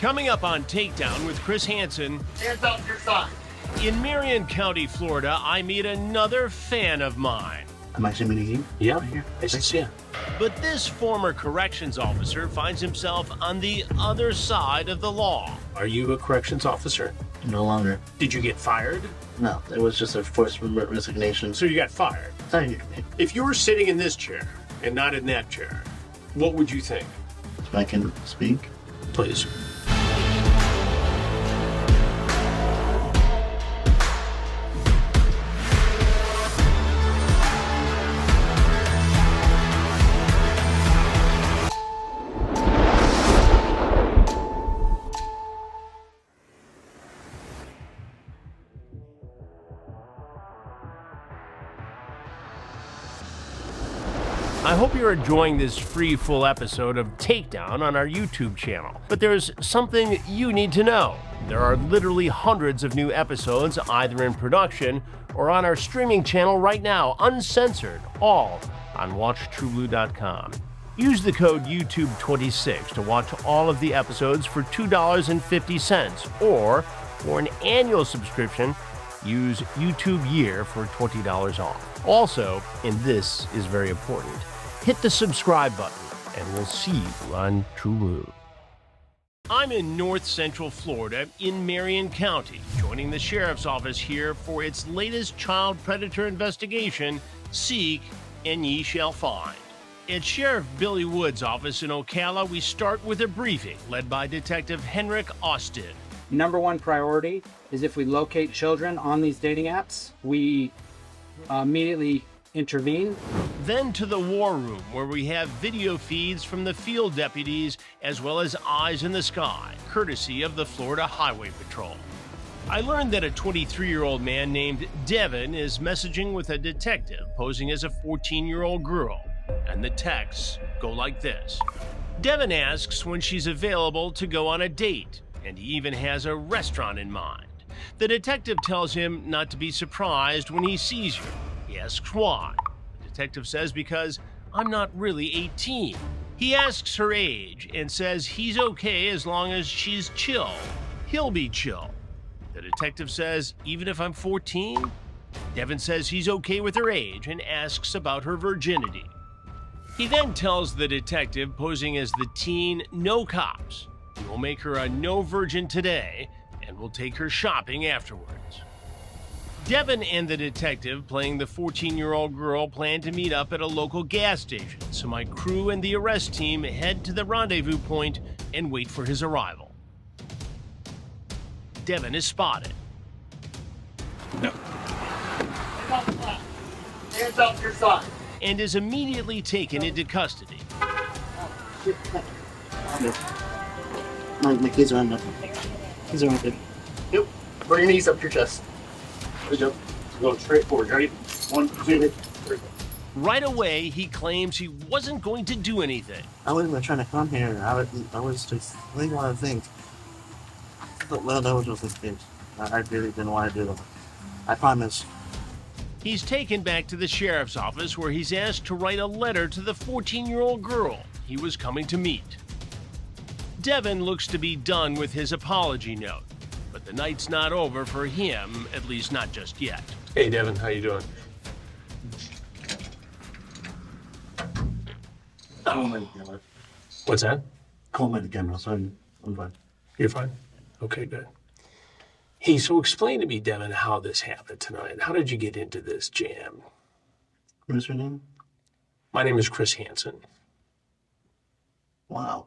Coming up on Takedown with Chris Hansen. Hands up your side. In Marion County, Florida, I meet another fan of mine. Am I actually meeting you? Yeah, Right here. I see ya. But this former corrections officer finds himself on the other side of the law. Are you a corrections officer? No longer. Did you get fired? No, it was just a forced resignation. So you got fired. Technically, If you were sitting in this chair and not in that chair, what would you think? if I can speak. Please. I hope you're enjoying this free full episode of Takedown on our YouTube channel. But there's something you need to know. There are literally hundreds of new episodes either in production or on our streaming channel right now, uncensored, all on WatchTruBlu.com. Use the code YouTube26 to watch all of the episodes for $2.50, or for an annual subscription, use YouTube Year for $20 off. Also, and this is very important, hit the subscribe button, and we'll see you on TruBlu. I'm in north central Florida in Marion County, joining the sheriff's office here for its latest child predator investigation, Seek and Ye Shall Find. At Sheriff Billy Wood's office in Ocala, we start with a briefing led by Detective Henrik Austin. Number one priority is if we locate children on these dating apps, we immediately intervene. Then to the war room, where we have video feeds from the field deputies as well as eyes in the sky, courtesy of the Florida Highway Patrol. I learned that a 23-year-old man named Devin is messaging with a detective posing as a 14-year-old girl, and the texts go like this. Devin asks when she's available to go on a date, and he even has a restaurant in mind. The detective tells him not to be surprised when he sees you. He asks why. The detective says, because I'm not really 18. He asks her age and says he's okay as long as she's chill. He'll be chill. The detective says, even if I'm 14? Devin says he's okay with her age and asks about her virginity. He then tells the detective, posing as the teen, no cops. He will make her a no virgin today and will take her shopping afterwards. Devin and the detective, playing the 14-year-old girl, plan to meet up at a local gas station, so my crew and the arrest team head to the rendezvous point and wait for his arrival. Devin is spotted. Hands up your side. And is immediately taken into custody. My keys are on there. Keys are right there. Yep. Bring your knees up to your chest. Good job. Going straight forward. Ready? 1, 2, 3. Right away, he claims he wasn't going to do anything. I wasn't even trying to come here. I was just thinking a lot of things. Well, that was just a thing. I really didn't want to do them. I promise. He's taken back to the sheriff's office, where he's asked to write a letter to the 14-year-old girl he was coming to meet. Devin looks to be done with his apology note, but the night's not over for him, at least not just yet. Hey, Devin, how you doing? Call me again. What's that? Call me again. So I'm fine. You're fine? Okay, good. Hey, so explain to me, Devin, how this happened tonight. How did you get into this jam? What's your name? My name is Chris Hansen. Wow.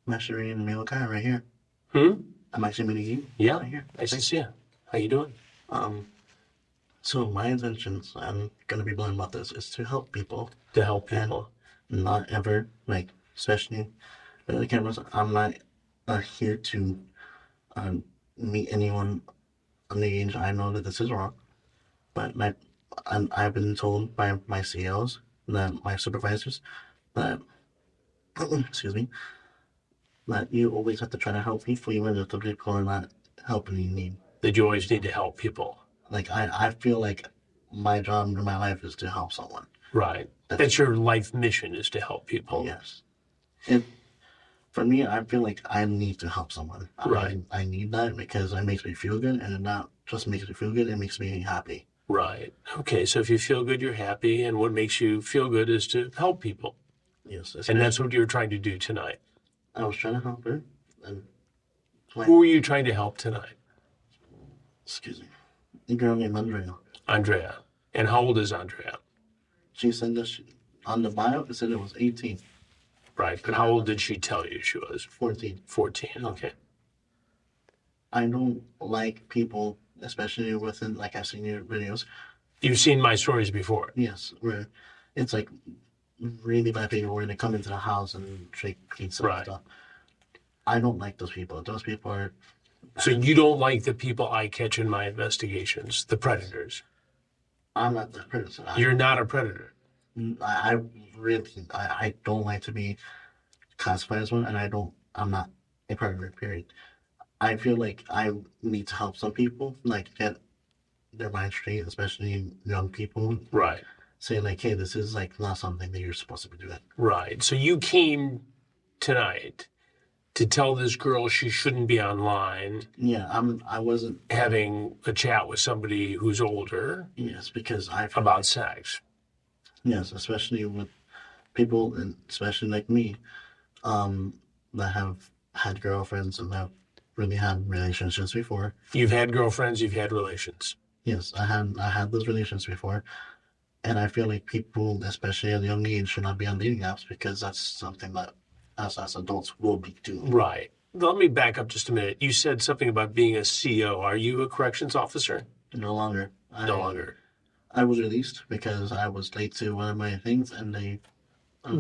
I'm actually reading the guy right here. I'm actually meeting you. Yeah, Right here. nice to see you. How you doing? So my intentions, I'm gonna be blunt about this, is to help people. To help people. And not ever, like, especially with the cameras, I'm not here to meet anyone underage. I know that this is wrong, but I've been told by my CLs, that my supervisors, that excuse me, that you always have to try to help people even if the people are not helping you need. That you always need to help people. Like I feel like my job in my life is to help someone. Right. That's your life mission, is to help people. Yes. For me, I feel like I need to help someone. Right. I need that because it makes me feel good, and it not just makes me feel good, it makes me happy. Right. Okay. So if you feel good, you're happy, and what makes you feel good is to help people, Yes, and that's what you're trying to do tonight. I was trying to help her, and Who are you trying to help tonight? excuse me, a girl named Andrea. Andrea. And how old is Andrea? She said that on the bio it said it was 18, Right. But how old did she tell you she was? 14. 14. Okay. I don't like people, especially within, like I've seen your videos. You've seen my stories before. Yes, where it's like really bad people where they come into the house and shake pizza Right. and stuff. I don't like those people. Those people are. So you don't like the people I catch in my investigations, the predators. I'm not the predator. You're not a predator. I really I don't like to be classified as one, and I'm not a predator. Period. I feel like I need to help some people, like get their mind straight, especially young people. Right. Say like, hey, this is like not something that you're supposed to be doing. Right. So you came tonight to tell this girl she shouldn't be online Yeah, I wasn't. having a chat with somebody who's older Yes, because I feel about sex. yes, especially with people, and especially like me, that have had girlfriends and have really had relationships before. You've had girlfriends, you've had relations. Yes, I had those relations before, and I feel like people, especially at a young age, should not be on dating apps because that's something that us as adults will be doing. Right. Let me back up just a minute. You said something about being a CO. Are you a corrections officer? No longer. No longer. I was released because I was late to one of my things, and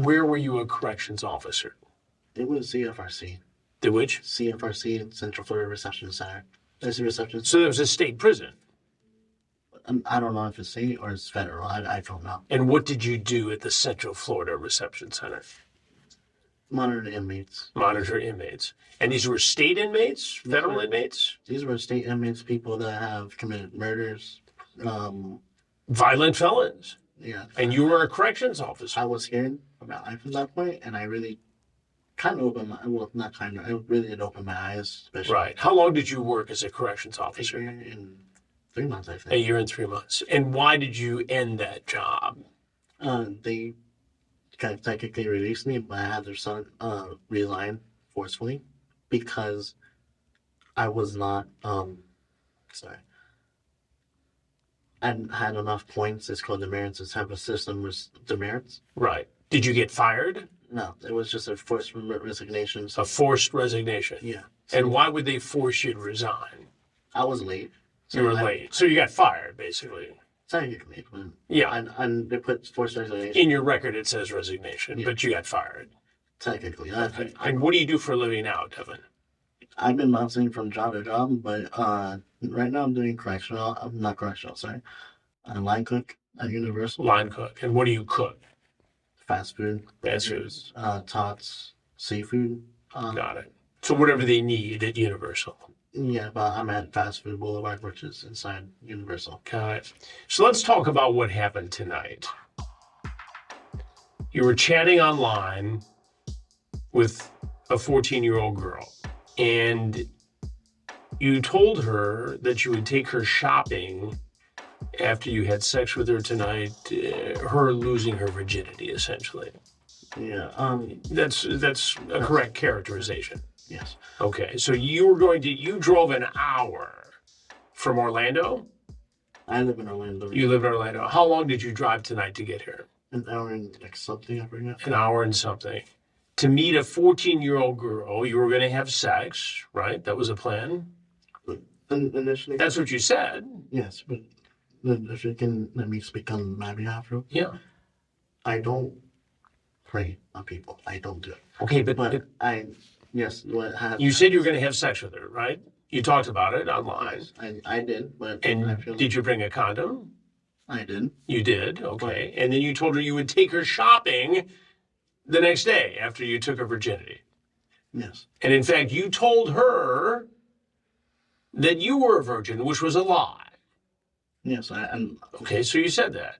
Where were you a corrections officer? it was CFRC. The which? CFRC, Central Florida Reception Center. There's a reception. So there was a state prison. I don't know if it's state or it's federal. I don't know. And what did you do at the Central Florida Reception Center? Monitor the inmates. Monitor inmates. And these were state inmates, federal inmates, These were state inmates, people that have committed murders. violent felons. Yeah. And you were a corrections officer. I was scared about life at that point, and I really kind of opened my, well, not kind of, I really did open my eyes, especially. Right. How long did you work as a corrections A officer? year in 3 months, I A think. year and 3 months. And why did you end that job? They kind of technically released me, but I had their son resign forcefully because I was not, sorry. I hadn't had enough points. It's called demerits. It's have a system with demerits. Right. Did you get fired? No, it was just a forced resignation. So, A forced resignation. yeah. And why would they force you to resign? I was late. You were late. So you got fired, basically. Technically, but Yeah. and they put forced resignation. In your record, it says resignation, but you got fired. Technically, And what do you do for a living now, Devin? I've been bouncing from job to job, but right now I'm doing correctional. I'm not correctional, sorry. I'm line cook at Universal. Line cook. And what do you cook? Fast food. Fast foods. Tots, seafood. Got it. So whatever they need at Universal. Yeah, but I'm at Fast Food Boulevard, which is inside Universal. Got it. So let's talk about what happened tonight. You were chatting online with a 14-year-old girl, and you told her that you would take her shopping after you had sex with her tonight, her losing her virginity, essentially. Yeah. That's a correct characterization. Yes. Okay, so you drove an hour from Orlando? I live in Orlando. You live in Orlando. How long did you drive tonight to get here? An hour and like something, I forget. An hour and something. To meet a 14-year-old girl, you were going to have sex, right? That was a plan? Initially. That's what you said. Yes, but if you can let me speak on my behalf, real. Yeah. I don't prey on people. I don't do it. Okay, But yes, what happened? you said you were going to have sex with her, right? You talked about it online. I did, but I And feel did you bring a condom? I did. You did, okay. And then you told her you would take her shopping the next day after you took her virginity. Yes. And in fact, you told her that you were a virgin, which was a lie. Yes, and Okay, so you said that.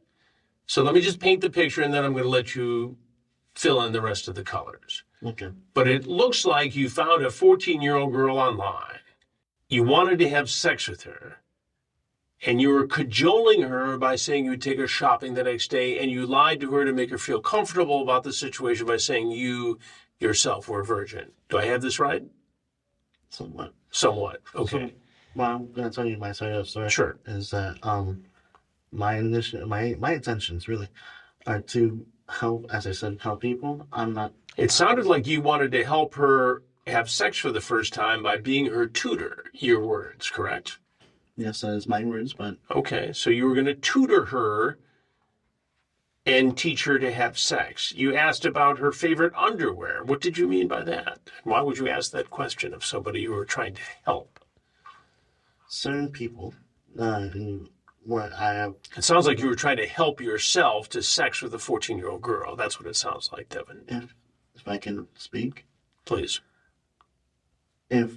So let me just paint the picture, and then I'm going to let you fill in the rest of the colors. Okay. But it looks like you found a 14-year-old girl online. You wanted to have sex with her. And you were cajoling her by saying you would take her shopping the next day, and you lied to her to make her feel comfortable about the situation by saying you yourself were a virgin. Do I have this right? Somewhat. Somewhat. Okay. So, well, I'm gonna tell you my side of the story. Sure. Is that my intentions really are to help, as I said, help people. I'm not. It sounded like you wanted to help her have sex for the first time by being her tutor. Your words, correct? Yes, that is my words, but Okay, so you were going to tutor her and teach her to have sex. You asked about her favorite underwear. What did you mean by that? Why would you ask that question of somebody you were trying to help? certain people, what I have. It sounds like you were trying to help yourself to sex with a 14-year-old girl. That's what it sounds like, Devin. If I can speak, Please. if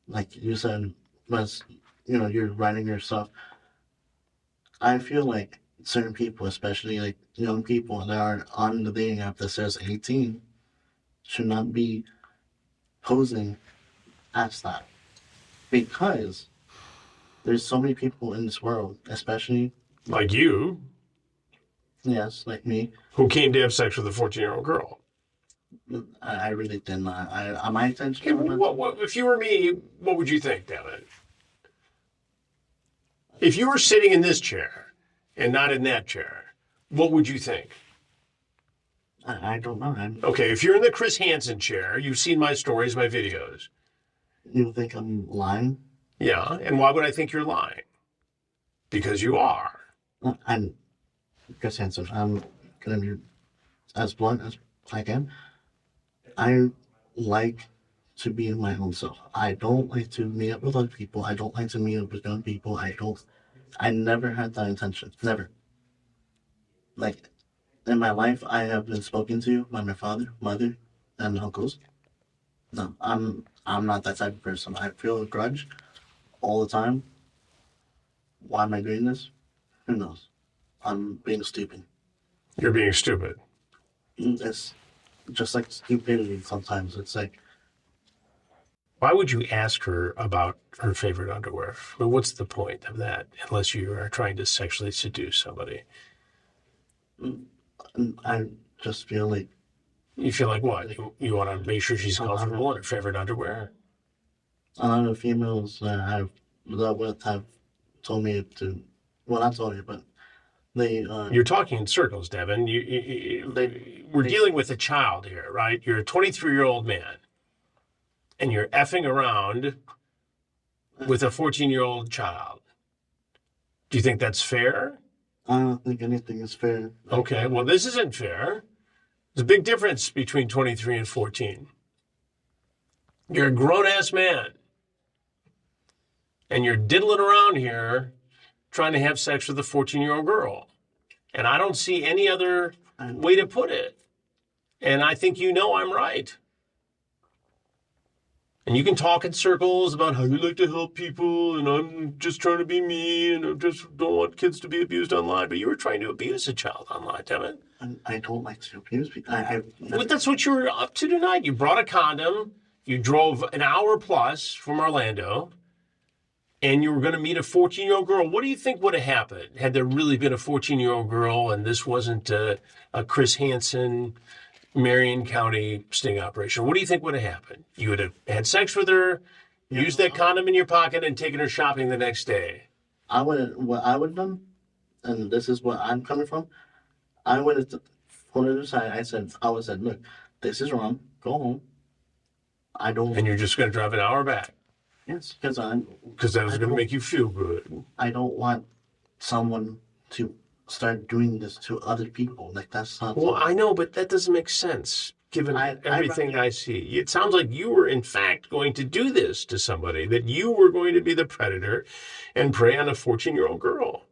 like you said, was you're writing yourself. I feel like certain people, especially like young people that are on the dating app that says 18, should not be posing as that, because there's so many people in this world, especially Like you, yes, like me. who came to have sex with a 14-year-old girl. I really did not. My intention. Okay, what, if you were me, what would you think, Devin? If you were sitting in this chair and not in that chair, what would you think? I don't know. Okay, if you're in the Chris Hansen chair, you've seen my stories, my videos. You think I'm lying? Yeah, and why would I think you're lying? Because you are. I'm Chris Hansen. I'm gonna be as blunt as I can. I like to be in my own self. I don't like to meet up with other people. I don't like to meet up with young people. I never had that intention. Never. Like, in my life, I have been spoken to by my father, mother, and uncles. No, I'm not that type of person. I feel a grudge all the time. Why am I doing this? Who knows? I'm being stupid. You're being stupid. It's just like stupidity sometimes. It's like, Why would you ask her about her favorite underwear? I mean, what's the point of that, unless you are trying to sexually seduce somebody? I just feel like You feel like what? You want to make sure she's comfortable in her favorite underwear? a lot of females that I've dealt with have told me to, well, not told me, but they, You're talking in circles, Devin. We're dealing with a child here, right? You're a 23-year-old man, and you're effing around with a 14-year-old child. Do you think that's fair? I don't think anything is fair. Okay, well, this isn't fair. There's a big difference between 23 and 14. You're a grown-ass man, and you're diddling around here trying to have sex with a 14-year-old girl. And I don't see any other way to put it. And I think you know I'm right. And you can talk in circles about how you like to help people, and I'm just trying to be me, and I just don't want kids to be abused online. But you were trying to abuse a child online, Devin. I don't like to abuse people. Well, that's what you were up to tonight. You brought a condom. You drove an hour plus from Orlando, and you were going to meet a 14-year-old girl. What do you think would have happened had there really been a 14-year-old girl and this wasn't a Chris Hansen, Marion County sting operation? What do you think would have happened? You would have had sex with her, used that condom in your pocket, and taken her shopping the next day. What I would have done, and this is where I'm coming from, I would have pulled her aside. I would have said, look, this is wrong. Go home. I don't. And you're just going to drive an hour back. Yes, because that was going to make you feel good. I don't want someone to start doing this to other people. Like, that's not. Well, I know, but that doesn't make sense given everything I see. It sounds like you were, in fact, going to do this to somebody, that you were going to be the predator and prey on a 14-year-old girl.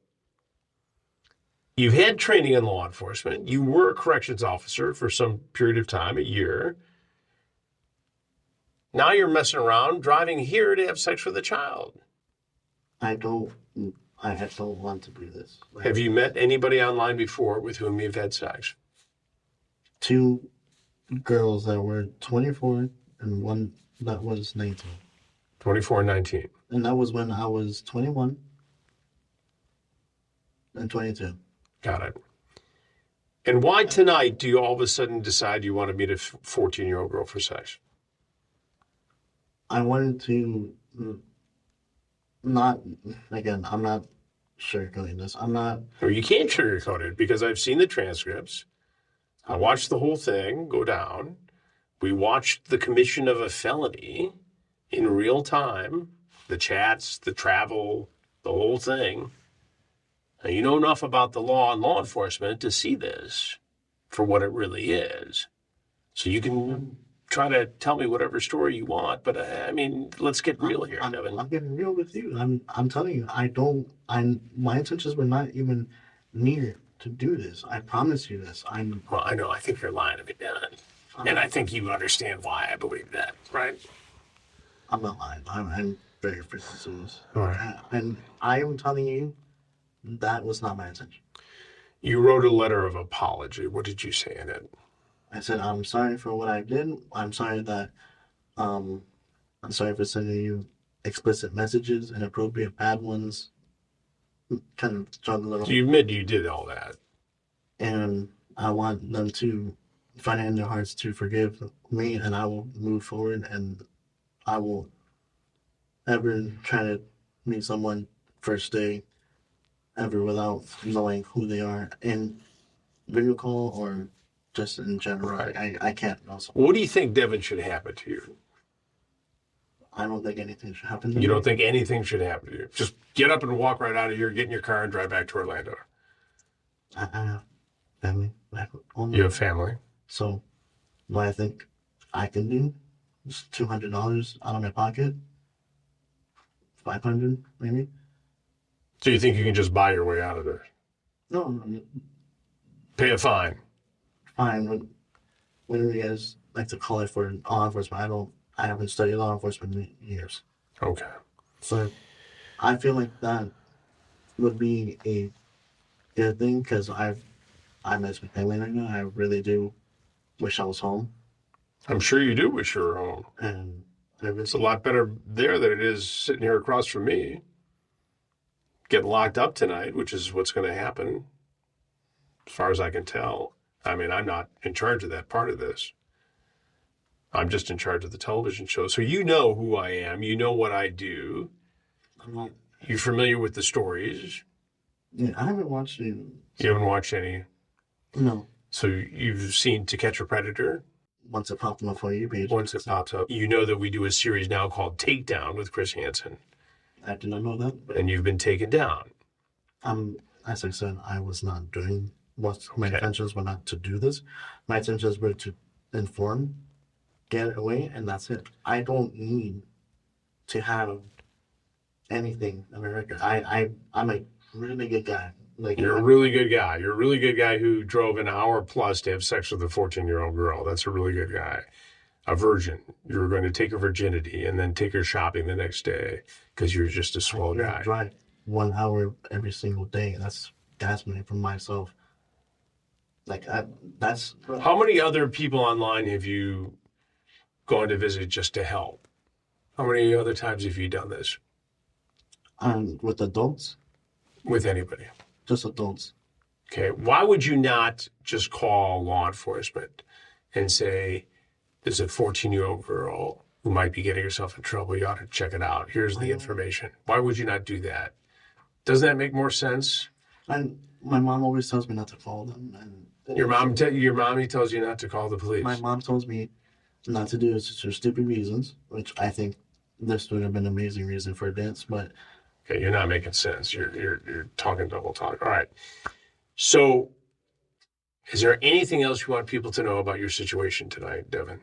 You've had training in law enforcement. You were a corrections officer for some period of time, a year. Now you're messing around, driving here to have sex with a child. I don't want to do this. Have you met anybody online before with whom you've had sex? two girls that were 24 and one that was 19. 24 and 19. And that was when I was 21 and 22. Got it. And why tonight do you all of a sudden decide you want to meet a 14-year-old girl for sex? I wanted to not, again, I'm not sugarcoating this. I'm not. Or you can't sugarcoat it because I've seen the transcripts. I watched the whole thing go down. We watched the commission of a felony in real time, the chats, the travel, the whole thing. Now, you know enough about the law and law enforcement to see this for what it really is. So you can try to tell me whatever story you want, but I mean, let's get real here, Devin. I'm getting real with you. I'm telling you, my intentions were not even near to do this. I promise you this. Well, I know. I think you're lying to me, Devin. And I think you understand why I believe that, right? I'm not lying. I'm very freaking serious. All right. And I am telling you, that was not my intention. You wrote a letter of apology. What did you say in it? I said, I'm sorry for what I did. I'm sorry that, I'm sorry for sending you explicit messages, inappropriate, bad ones, kind of struggle a little. So you admit you did all that. And I want them to find it in their hearts to forgive me, and I will move forward, and I will ever try to meet someone first day ever without knowing who they are in video call or just in general. Right. I can't know someone. What do you think, Devin, should happen to you? I don't think anything should happen to me. You don't think anything should happen to you? Just get up and walk right out of here, get in your car, and drive back to Orlando. I have family back home. You have family. So what I think I can do is $200 out of my pocket, $500 maybe. So you think you can just buy your way out of there? No, Pay a fine. fine. Whatever you guys like to call it for law enforcement, I haven't studied law enforcement in years. Okay. So I feel like that would be a good thing because I miss my family right now. I really do wish I was home. I'm sure you do wish you were home. And It's a lot better there than it is sitting here across from me. Getting locked up tonight, which is what's going to happen, as far as I can tell. I mean, I'm not in charge of that part of this. I'm just in charge of the television show. So you know who I am. You know what I do. I'm not. You're familiar with the stories. Yeah, I haven't watched it. You haven't watched any. No. So you've seen To Catch a Predator? Once it popped on my For You page. Once it pops up. You know that we do a series now called Takedown with Chris Hansen. I did not know that. But And you've been taken down. as I said, I was not doing what my Okay. intentions were not to do this. My intentions were to inform, get it away, and that's it. I don't need to have anything on my record. I'm a really good guy. Like You're a really good guy. You're a really good guy who drove an hour plus to have sex with a 14-year-old girl. That's a really good guy. A virgin. You were going to take her virginity and then take her shopping the next day because you're just a swell I guy. drive 1 hour every single day. That's money for myself. That's How many other people online have you gone to visit just to help? How many other times have you done this with adults, with anybody? just adults. Okay. Why would you not just call law enforcement and say, there's a 14-year-old girl who might be getting herself in trouble. You ought to check it out. Here's the information. Why would you not do that? Doesn't that make more sense? And my mom always tells me not to call them. And Your mommy tells you not to call the police. my mom tells me not to do it for stupid reasons, which I think this would have been an amazing reason for a dance, but Okay, you're not making sense. You're talking double talk. All right. So, is there anything else you want people to know about your situation tonight, Devin?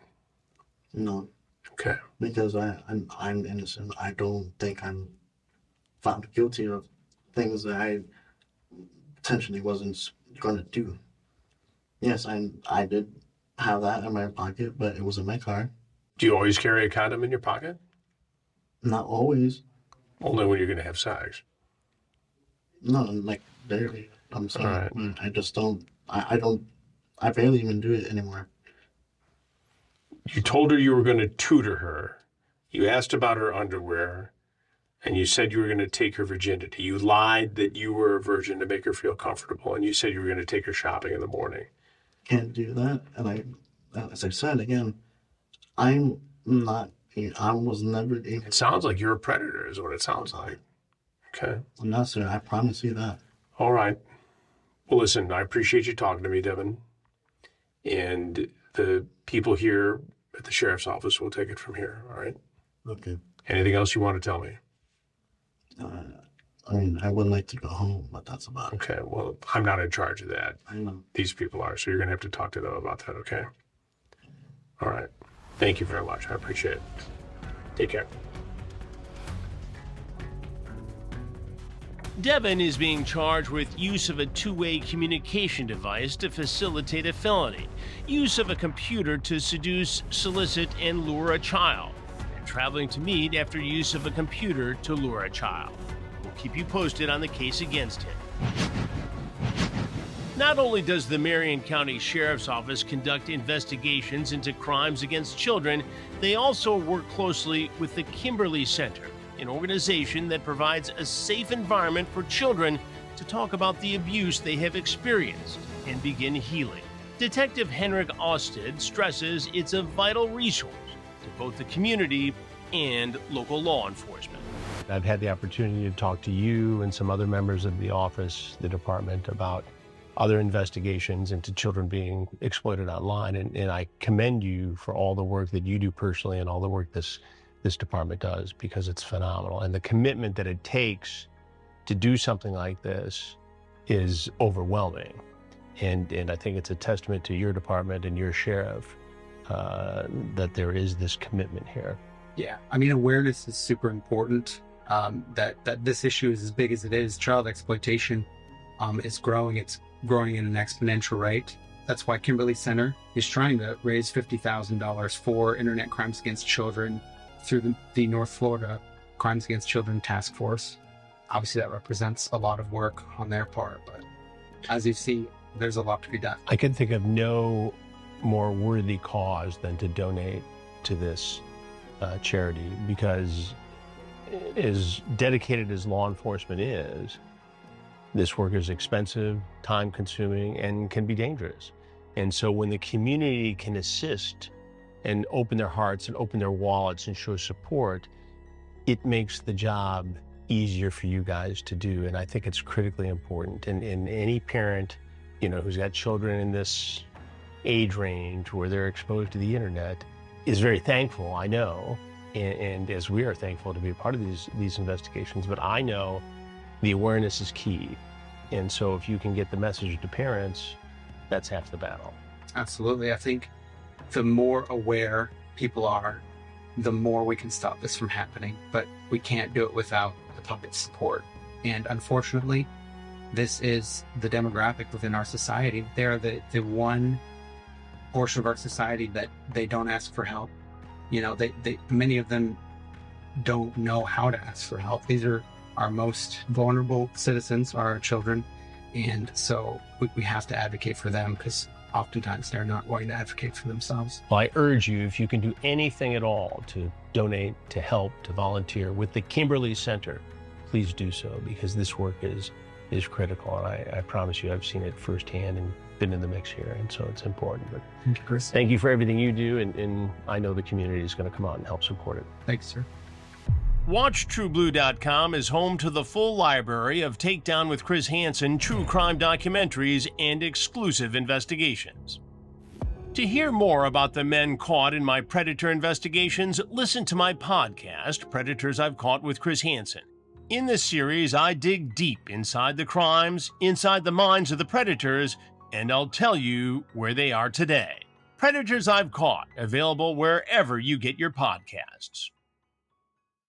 no, Okay. because I'm innocent. I don't think I'm found guilty of things that I potentially wasn't going to do. Yes, I did have that in my pocket, but it was in my car. Do you always carry a condom in your pocket? Not always. Only when you're going to have sex. No, like barely. I'm sorry. All I just don't. I I barely even do it anymore. You told her you were going to tutor her. You asked about her underwear, and you said you were going to take her virginity. You lied that you were a virgin to make her feel comfortable, and you said you were going to take her shopping in the morning. Can't do that. And as I said again, I'm not. I was never. It sounds like you're a predator, is what it sounds like. Okay. No, sir. I promise you that. All right. Well, listen, I appreciate you talking to me, Devin. And the people here at the sheriff's office will take it from here, all right? Okay. Anything else you want to tell me? I mean, I would like to go home, but that's about it. Okay, well, I'm not in charge of that. I know. These people are, so you're going to have to talk to them about that, okay? All right. Thank you very much. I appreciate it. Take care. Devin is being charged with use of a two-way communication device to facilitate a felony, use of a computer to seduce, solicit, and lure a child, and traveling to meet after use of a computer to lure a child. We'll keep you posted on the case against him. Not only does the Marion County Sheriff's Office conduct investigations into crimes against children, they also work closely with the Kimberly Center, an organization that provides a safe environment for children to talk about the abuse they have experienced and begin healing. Detective Henrik Osted stresses it's a vital resource to both the community and local law enforcement. I've had the opportunity to talk to you and some other members of the office, the department, about other investigations into children being exploited online, and I commend you for all the work that you do personally and all the work this department does, because it's phenomenal. And the commitment that it takes to do something like this is overwhelming. And I think it's a testament to your department and your sheriff that there is this commitment here. Yeah, I mean, awareness is super important. That this issue is as big as it is. Child exploitation is growing. It's growing at an exponential rate. That's why Kimberly Center is trying to raise $50,000 for internet crimes against children through the North Florida Crimes Against Children Task Force. Obviously, that represents a lot of work on their part, but as you see, there's a lot to be done. I can think of no more worthy cause than to donate to this charity, because as dedicated as law enforcement is, this work is expensive, time-consuming, and can be dangerous. And so when the community can assist and open their hearts and open their wallets and show support, it makes the job easier for you guys to do. And I think it's critically important. And any parent, who's got children in this age range where they're exposed to the internet is very thankful, I know. And as we are thankful to be a part of these investigations, but I know the awareness is key. And so if you can get the message to parents, that's half the battle. Absolutely. I think the more aware people are, the more we can stop this from happening. But we can't do it without the public support. And unfortunately, this is the demographic within our society. They're the one portion of our society that they don't ask for help. Many of them don't know how to ask for help. These are our most vulnerable citizens, are our children. And so we have to advocate for them, because oftentimes they're not going to advocate for themselves. Well, I urge you, if you can do anything at all to donate, to help, to volunteer with the Kimberly Center, please do so, because this work is critical. And I promise you, I've seen it firsthand and been in the mix here. And so it's important. But thank you, Chris. Thank you for everything you do. And I know the community is going to come out and help support it. Thanks, sir. WatchTruBlu.com is home to the full library of Takedown with Chris Hansen true crime documentaries and exclusive investigations. To hear more about the men caught in my predator investigations, listen to my podcast, Predators I've Caught with Chris Hansen. In this series, I dig deep inside the crimes, inside the minds of the predators, and I'll tell you where they are today. Predators I've Caught, available wherever you get your podcasts.